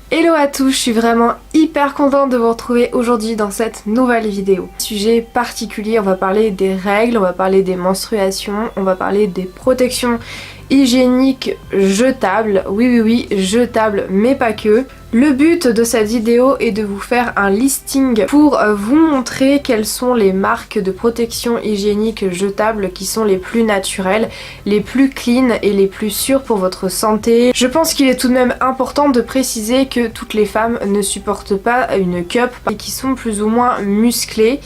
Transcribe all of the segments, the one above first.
Hello à tous, je suis vraiment hyper contente de vous retrouver aujourd'hui dans cette nouvelle vidéo. Sujet particulier, on va parler des règles, on va parler des menstruations, on va parler des protections hygiéniques jetables. Oui, jetables, mais pas que. Le but de cette vidéo est de vous faire un listing pour vous montrer quelles sont les marques de protection hygiénique jetables qui sont les plus naturelles, les plus clean et les plus sûres pour votre santé. Je pense qu'il est tout de même important de préciser que toutes les femmes ne supportent pas une cup et qui sont plus ou moins musclées.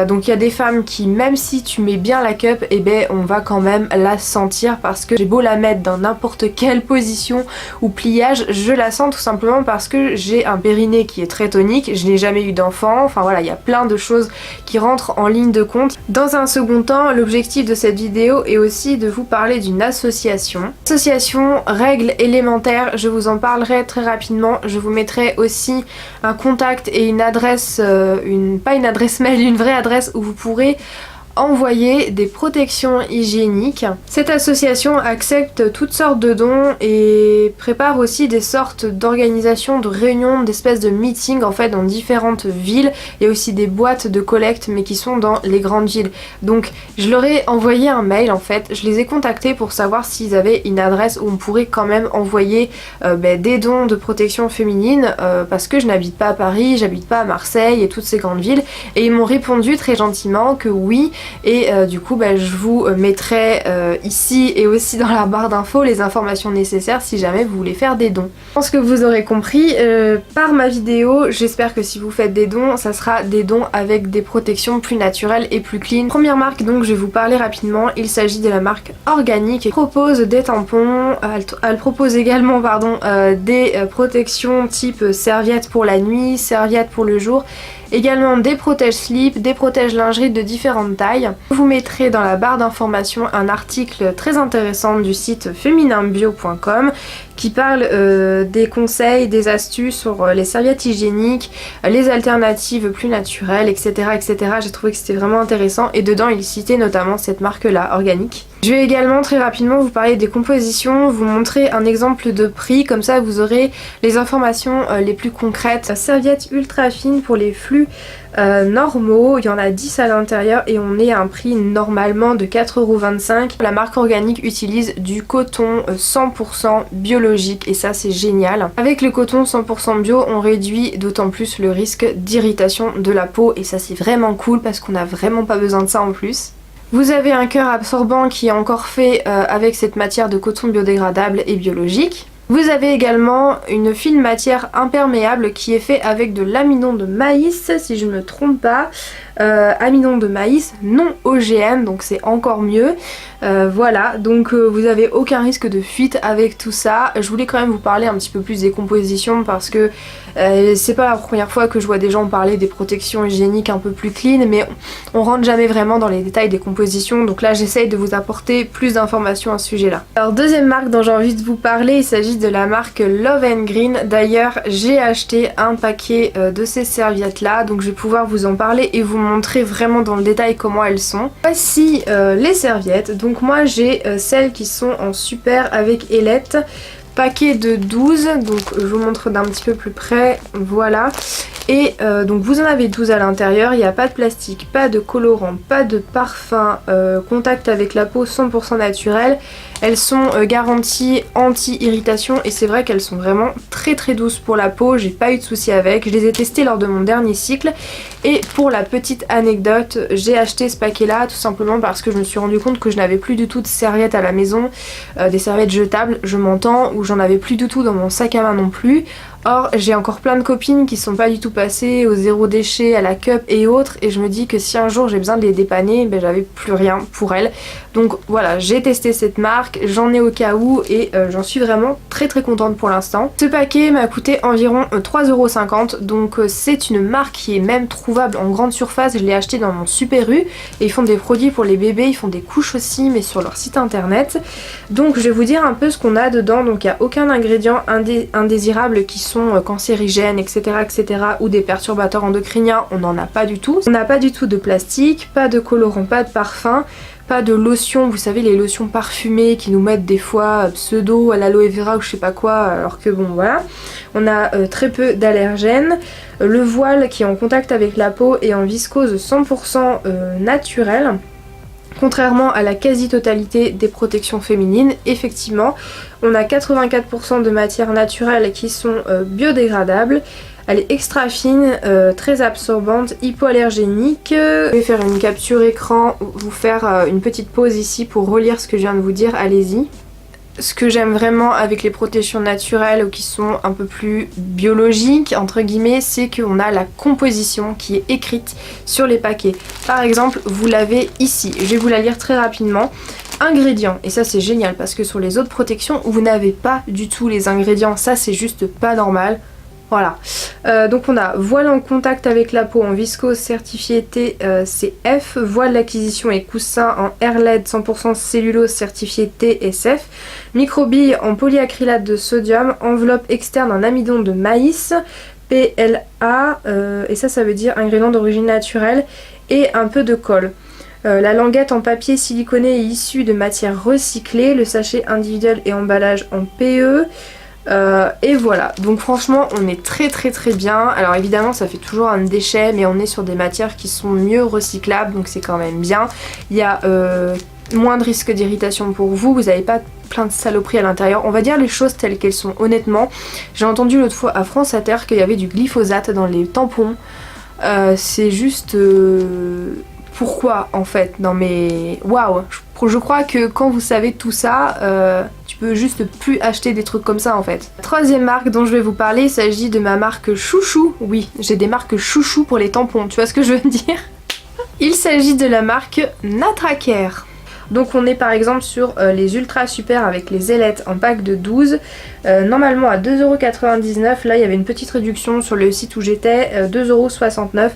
Donc il y a des femmes qui, même si tu mets bien la cup, eh ben on va quand même la sentir parce que j'ai beau la mettre dans n'importe quelle position ou pliage, je la sens tout simplement parce que j'ai un périnée qui est très tonique, je n'ai jamais eu d'enfant, enfin voilà, il y a plein de choses qui rentrent en ligne de compte. Dans un second temps, l'objectif de cette vidéo est aussi de vous parler d'une association. Association Règles élémentaires, je vous en parlerai très rapidement, je vous mettrai aussi un contact et une adresse, pas une adresse mail, une vraie adresse où vous pourrez envoyer des protections hygiéniques. Cette association accepte toutes sortes de dons et prépare aussi des sortes d'organisations, de réunions, d'espèces de meetings en fait dans différentes villes. Il y a aussi des boîtes de collecte mais qui sont dans les grandes villes. Donc je leur ai envoyé un mail en fait, je les ai contactés pour savoir s'ils avaient une adresse où on pourrait quand même envoyer des dons de protection féminine parce que je n'habite pas à Paris, j'habite pas à Marseille et toutes ces grandes villes, et ils m'ont répondu très gentiment que oui. Et du coup je vous mettrai ici et aussi dans la barre d'infos les informations nécessaires si jamais vous voulez faire des dons. Je pense que vous aurez compris par ma vidéo, j'espère que si vous faites des dons, ça sera des dons avec des protections plus naturelles et plus clean. Première marque donc je vais vous parler rapidement, il s'agit de la marque Organic qui propose des tampons, elle propose également des protections type serviettes pour la nuit, serviettes pour le jour, également des protège-slip, des protège-lingerie de différentes tailles. Je vous mettrai dans la barre d'informations un article très intéressant du site femininbio.com qui parle des conseils, des astuces sur les serviettes hygiéniques, les alternatives plus naturelles, etc. J'ai trouvé que c'était vraiment intéressant et dedans il citait notamment cette marque-là, Organic. Je vais également très rapidement vous parler des compositions, vous montrer un exemple de prix, comme ça vous aurez les informations les plus concrètes. Serviette ultra fine pour les flux normaux, il y en a 10 à l'intérieur et on est à un prix normalement de 4,25 €. La marque Organic utilise du coton 100% biologique et ça c'est génial. Avec le coton 100% bio, on réduit d'autant plus le risque d'irritation de la peau et ça c'est vraiment cool parce qu'on n'a vraiment pas besoin de ça en plus. Vous avez un cœur absorbant qui est encore fait avec cette matière de coton biodégradable et biologique. Vous avez également une fine matière imperméable qui est fait avec de l'amidon de maïs, si je ne me trompe pas. Amidon de maïs non OGM, donc c'est encore mieux. Voilà, donc vous avez aucun risque de fuite avec tout ça. Je voulais quand même vous parler un petit peu plus des compositions parce que c'est pas la première fois que je vois des gens parler des protections hygiéniques un peu plus clean, mais on rentre jamais vraiment dans les détails des compositions, donc là j'essaye de vous apporter plus d'informations à ce sujet là. Alors deuxième marque dont j'ai envie de vous parler, il s'agit de la marque Love & Green. D'ailleurs j'ai acheté un paquet de ces serviettes là, donc je vais pouvoir vous en parler et vous montrer vraiment dans le détail comment elles sont. Voici les serviettes, donc moi j'ai celles qui sont en super avec ailette, paquet de 12, donc je vous montre d'un petit peu plus près, voilà. Et donc vous en avez 12 à l'intérieur, il n'y a pas de plastique, pas de colorant, pas de parfum, contact avec la peau 100% naturel. Elles sont garanties anti-irritation et c'est vrai qu'elles sont vraiment très douces pour la peau, j'ai pas eu de soucis avec, je les ai testées lors de mon dernier cycle. Et pour la petite anecdote, j'ai acheté ce paquet là tout simplement parce que je me suis rendu compte que je n'avais plus du tout de serviettes à la maison, des serviettes jetables, je m'entends, ou j'en avais plus du tout dans mon sac à main non plus. Or j'ai encore plein de copines qui sont pas du tout passées au zéro déchet, à la cup et autres, et je me dis que si un jour j'ai besoin de les dépanner, ben j'avais plus rien pour elles. Donc voilà, j'ai testé cette marque, j'en ai au cas où et j'en suis vraiment très contente pour l'instant. Ce paquet m'a coûté environ 3,50 €, donc c'est une marque qui est même trouvable en grande surface, je l'ai acheté dans mon Super U, et ils font des produits pour les bébés, ils font des couches aussi mais sur leur site internet. Donc je vais vous dire un peu ce qu'on a dedans, donc il n'y a aucun ingrédient indésirable qui sont cancérigènes, etc., ou des perturbateurs endocriniens, on n'en a pas du tout. On n'a pas du tout de plastique, pas de colorant, pas de parfum, pas de lotion, vous savez les lotions parfumées qui nous mettent des fois pseudo à l'aloe vera ou je sais pas quoi, alors que bon voilà. On a très peu d'allergènes. Le voile qui est en contact avec la peau est en viscose 100% naturelle. Contrairement à la quasi-totalité des protections féminines, effectivement, on a 84% de matières naturelles qui sont biodégradables. Elle est extra fine, très absorbante, hypoallergénique. Je vais faire une capture écran, vous faire une petite pause ici pour relire ce que je viens de vous dire, allez-y. Ce que j'aime vraiment avec les protections naturelles ou qui sont un peu plus biologiques entre guillemets, c'est qu'on a la composition qui est écrite sur les paquets. Par exemple, vous l'avez ici, je vais vous la lire très rapidement. Ingrédients, et ça c'est génial parce que sur les autres protections vous n'avez pas du tout les ingrédients, ça c'est juste pas normal. Voilà, donc on a voile en contact avec la peau en viscose certifié TCF, voile d'acquisition et coussin en Airlaid 100% cellulose certifié TSF, microbille en polyacrylate de sodium, enveloppe externe en amidon de maïs, PLA, et ça veut dire ingrédient d'origine naturelle, et un peu de colle. La languette en papier siliconé est issue de matières recyclées, le sachet individuel et emballage en PE. Et voilà, donc franchement on est très bien. Alors évidemment ça fait toujours un déchet, mais on est sur des matières qui sont mieux recyclables, donc c'est quand même bien. Il y a moins de risque d'irritation pour vous, vous n'avez pas plein de saloperies à l'intérieur. On va dire les choses telles qu'elles sont, honnêtement. J'ai entendu l'autre fois à France Inter qu'il y avait du glyphosate dans les tampons. C'est juste... pourquoi en fait? Non mais waouh, je crois que quand vous savez tout ça, tu peux juste plus acheter des trucs comme ça en fait. La troisième marque dont je vais vous parler, il s'agit de ma marque chouchou. Oui, j'ai des marques chouchou pour les tampons, tu vois ce que je veux dire? Il s'agit de la marque Natracare. Donc on est par exemple sur les Ultra Super avec les ailettes en pack de 12, normalement à 2,99€, là il y avait une petite réduction sur le site où j'étais, 2,69€.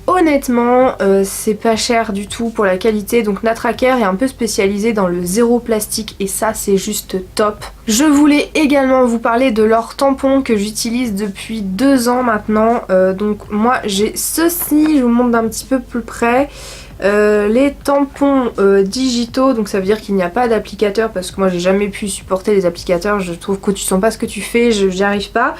Honnêtement, c'est pas cher du tout pour la qualité, donc Natracare est un peu spécialisé dans le zéro plastique et ça c'est juste top. Je voulais également vous parler de leur tampon que j'utilise depuis 2 ans maintenant, donc moi j'ai ceci, je vous montre d'un petit peu plus près. Les tampons digitaux, donc ça veut dire qu'il n'y a pas d'applicateur parce que moi j'ai jamais pu supporter les applicateurs, je trouve que tu sens pas ce que tu fais, j'y arrive pas.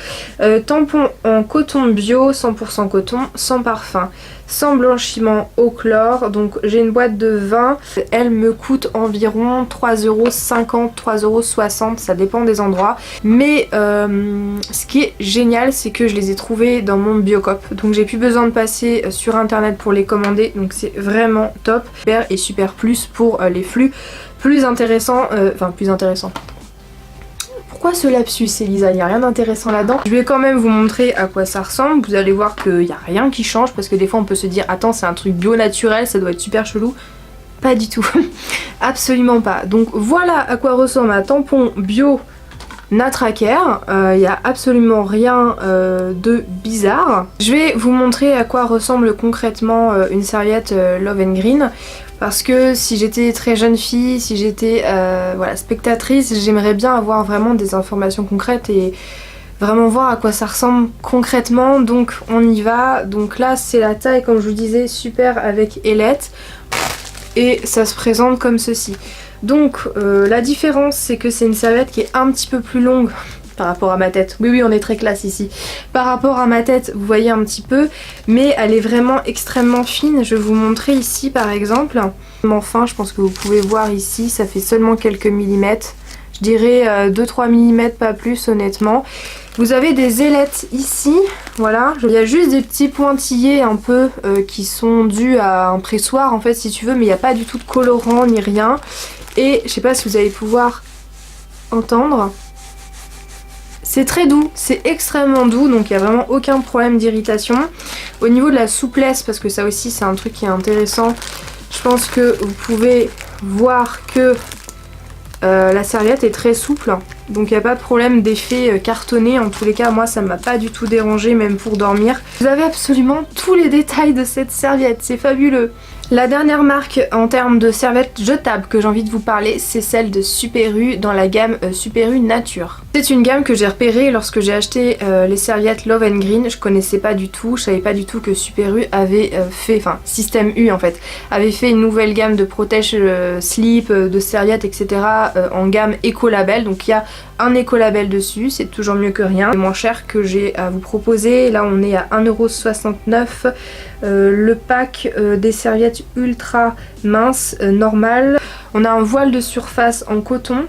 Tampons en coton bio, 100% coton, sans parfum, sans blanchiment au chlore, donc j'ai une boîte de 20, elle me coûte environ 3,50€, 3,60€, ça dépend des endroits, mais ce qui est génial c'est que je les ai trouvés dans mon Biocop, donc j'ai plus besoin de passer sur internet pour les commander, donc c'est vraiment top, et super plus pour les flux plus intéressants, plus intéressants. Pourquoi ce lapsus Elisa? Il n'y a rien d'intéressant là-dedans. Je vais quand même vous montrer à quoi ça ressemble. Vous allez voir qu'il n'y a rien qui change parce que des fois on peut se dire attends c'est un truc bio naturel, ça doit être super chelou. Pas du tout. Absolument pas. Donc voilà à quoi ressemble un tampon bio Natracare. Il n'y a absolument rien de bizarre. Je vais vous montrer à quoi ressemble concrètement une serviette Love and Green. Parce que si j'étais très jeune fille, si j'étais voilà, spectatrice, j'aimerais bien avoir vraiment des informations concrètes et vraiment voir à quoi ça ressemble concrètement. Donc on y va. Donc là c'est la taille comme je vous disais super avec ailette et ça se présente comme ceci. Donc la différence c'est que c'est une serviette qui est un petit peu plus longue par rapport à ma tête. Oui on est très classe ici. Par rapport à ma tête vous voyez un petit peu, mais elle est vraiment extrêmement fine. Je vais vous montrer ici par exemple. Enfin je pense que vous pouvez voir ici, ça fait seulement quelques millimètres. Je dirais 2-3 mm pas plus honnêtement. Vous avez des ailettes ici, voilà. Il y a juste des petits pointillés un peu qui sont dus à un pressoir en fait si tu veux, mais il n'y a pas du tout de colorant ni rien. Et je sais pas si vous allez pouvoir entendre. C'est très doux, c'est extrêmement doux, donc il n'y a vraiment aucun problème d'irritation. Au niveau de la souplesse, parce que ça aussi c'est un truc qui est intéressant, je pense que vous pouvez voir que la serviette est très souple, donc il n'y a pas de problème d'effet cartonné. En tous les cas moi ça m'a pas du tout dérangé même pour dormir. Vous avez absolument tous les détails de cette serviette, c'est fabuleux. La dernière marque en termes de serviettes jetables que j'ai envie de vous parler, c'est celle de Super U dans la gamme Super U Nature. C'est une gamme que j'ai repérée lorsque j'ai acheté les serviettes Love and Green. Je connaissais pas du tout, je savais pas du tout que Super U avait fait, enfin Système U en fait, avait fait une nouvelle gamme de protège slip, de serviettes, etc. En gamme écolabel. Donc il y a un écolabel dessus, c'est toujours mieux que rien. C'est moins cher que j'ai à vous proposer. Là on est à 1,69 €. Le pack des serviettes ultra minces, normales. On a un voile de surface en coton,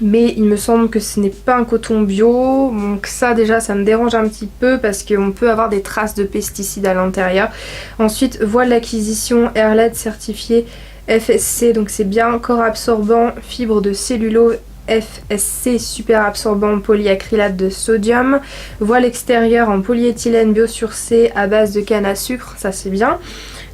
mais il me semble que ce n'est pas un coton bio, donc ça déjà ça me dérange un petit peu parce qu'on peut avoir des traces de pesticides à l'intérieur. Ensuite, voile d'acquisition Airlaid certifié FSC, donc c'est bien, corps absorbant, fibre de cellulose FSC, super absorbant, polyacrylate de sodium, voile extérieur en polyéthylène biosourcé à base de canne à sucre, ça c'est bien.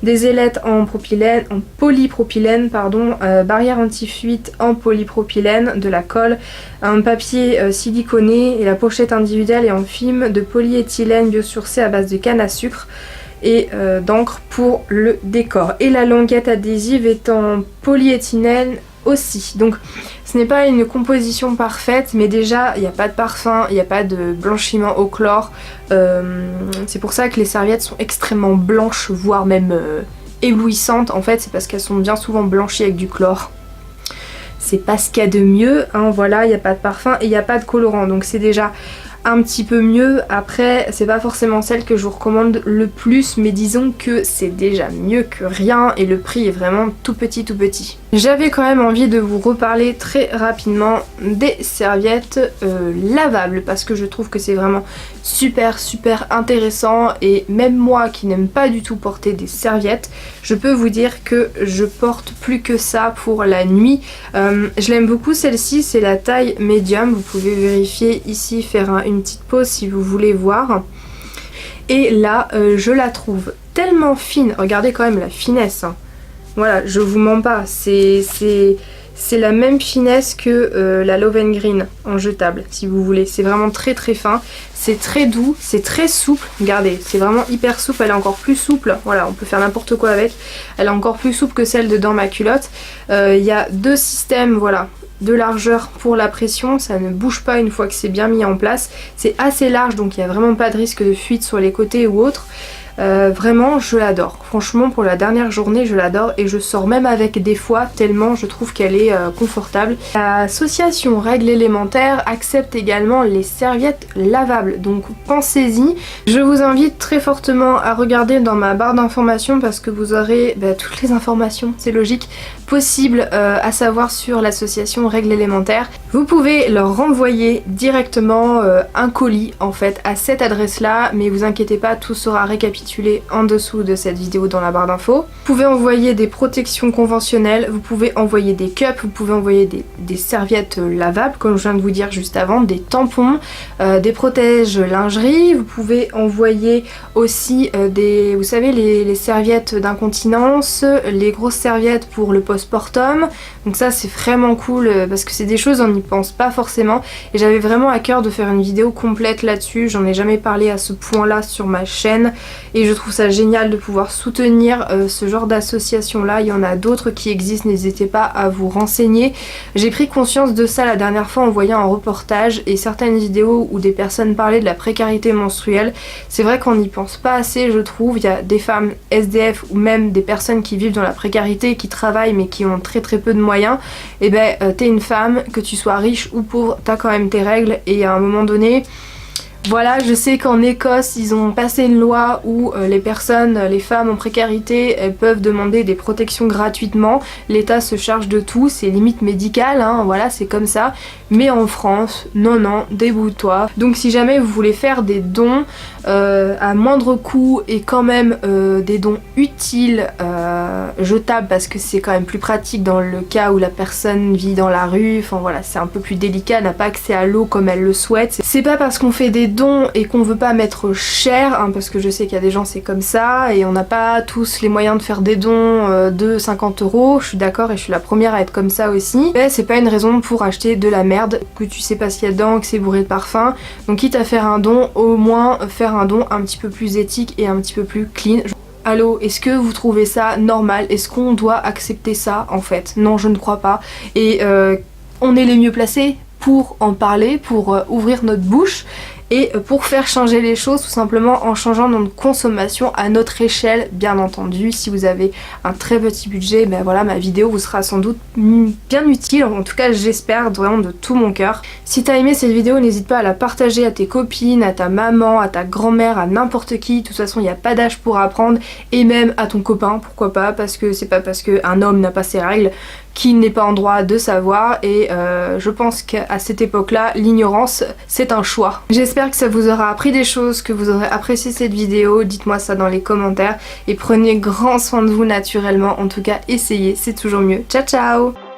Des ailettes en propylène, en polypropylène, pardon, barrière anti-fuite en polypropylène, de la colle, un papier siliconé et la pochette individuelle est en film de polyéthylène biosourcé à base de canne à sucre et d'encre pour le décor. Et la languette adhésive est en polyéthylène aussi. Donc ce n'est pas une composition parfaite, mais déjà il n'y a pas de parfum, il n'y a pas de blanchiment au chlore. C'est pour ça que les serviettes sont extrêmement blanches, voire même éblouissantes. En fait c'est parce qu'elles sont bien souvent blanchies avec du chlore. C'est pas ce qu'il y a de mieux, hein, voilà, il n'y a pas de parfum et il n'y a pas de colorant, donc c'est déjà un petit peu mieux. Après c'est pas forcément celle que je vous recommande le plus, mais disons que c'est déjà mieux que rien et le prix est vraiment tout petit tout petit. J'avais quand même envie de vous reparler très rapidement des serviettes lavables parce que je trouve que c'est vraiment super intéressant, et même moi qui n'aime pas du tout porter des serviettes, je peux vous dire que je porte plus que ça pour la nuit. Je l'aime beaucoup celle-ci, c'est la taille médium, vous pouvez vérifier ici, faire une petite pause si vous voulez voir. Et là je la trouve tellement fine, regardez quand même la finesse, hein. Voilà, je vous mens pas, c'est la même finesse que la Love and Green en jetable si vous voulez. C'est vraiment très fin, c'est très doux, c'est très souple, regardez, c'est vraiment hyper souple, elle est encore plus souple, voilà, on peut faire n'importe quoi avec. Elle est encore plus souple que celle de dans ma culotte. Il y a deux systèmes, voilà, de largeur pour la pression, ça ne bouge pas une fois que c'est bien mis en place. C'est assez large donc il n'y a vraiment pas de risque de fuite sur les côtés ou autre. Vraiment je l'adore, franchement pour la dernière journée je l'adore et je sors même avec des fois tellement je trouve qu'elle est confortable. L'association Règles Élémentaires accepte également les serviettes lavables, donc pensez-y. Je vous invite très fortement à regarder dans ma barre d'informations parce que vous aurez toutes les informations, c'est logique, possibles à savoir sur l'association Règles Élémentaires. Vous pouvez leur renvoyer directement un colis en fait à cette adresse là, mais vous inquiétez pas, tout sera récapitulé en dessous de cette vidéo dans la barre d'infos. Vous pouvez envoyer des protections conventionnelles, vous pouvez envoyer des cups, vous pouvez envoyer des serviettes lavables comme je viens de vous dire juste avant, des tampons, des protèges lingerie, vous pouvez envoyer aussi vous savez les serviettes d'incontinence, les grosses serviettes pour le postpartum. Donc ça c'est vraiment cool parce que c'est des choses on n'y pense pas forcément et j'avais vraiment à cœur de faire une vidéo complète là-dessus, j'en ai jamais parlé à ce point là sur ma chaîne et je trouve ça génial de pouvoir soutenir ce genre d'association là. Il y en a d'autres qui existent, n'hésitez pas à vous renseigner. J'ai pris conscience de ça la dernière fois en voyant un reportage et certaines vidéos où des personnes parlaient de la précarité menstruelle. C'est vrai qu'on n'y pense pas assez je trouve, il y a des femmes SDF ou même des personnes qui vivent dans la précarité, qui travaillent mais qui ont très peu de moyens. Et t'es une femme, que tu sois riche ou pauvre, t'as quand même tes règles et à un moment donné voilà, je sais qu'en Écosse ils ont passé une loi où les femmes en précarité, elles peuvent demander des protections gratuitement, l'État se charge de tout, c'est limite médical, hein, voilà c'est comme ça, mais en France, non, débrouille-toi. Donc si jamais vous voulez faire des dons à moindre coût et quand même des dons utiles, jetables parce que c'est quand même plus pratique dans le cas où la personne vit dans la rue, enfin voilà c'est un peu plus délicat, n'a pas accès à l'eau comme elle le souhaite. C'est pas parce qu'on fait des dons et qu'on veut pas mettre cher, hein, parce que je sais qu'il y a des gens c'est comme ça et on n'a pas tous les moyens de faire des dons de 50 €, je suis d'accord et je suis la première à être comme ça aussi, mais c'est pas une raison pour acheter de la merde que tu sais pas ce qu'il y a dedans, que c'est bourré de parfum. Donc quitte à faire un don, au moins faire un don un petit peu plus éthique et un petit peu plus clean. allô, est-ce que vous trouvez ça normal? Est-ce qu'on doit accepter ça en fait? Non, je ne crois pas. Et on est les mieux placés pour en parler, pour ouvrir notre bouche et pour faire changer les choses tout simplement en changeant notre consommation à notre échelle, bien entendu. Si vous avez un très petit budget, ben voilà, ma vidéo vous sera sans doute bien utile, en tout cas j'espère vraiment de tout mon cœur. Si t'as aimé cette vidéo, n'hésite pas à la partager à tes copines, à ta maman, à ta grand-mère, à n'importe qui. De toute façon il n'y a pas d'âge pour apprendre, et même à ton copain, pourquoi pas, parce que c'est pas parce qu'un homme n'a pas ses règles qu'il n'est pas en droit de savoir, et je pense qu'à cette époque-là, l'ignorance c'est un choix. J'espère que ça vous aura appris des choses, que vous aurez apprécié cette vidéo, dites-moi ça dans les commentaires, et prenez grand soin de vous naturellement, en tout cas essayez, c'est toujours mieux. Ciao ciao!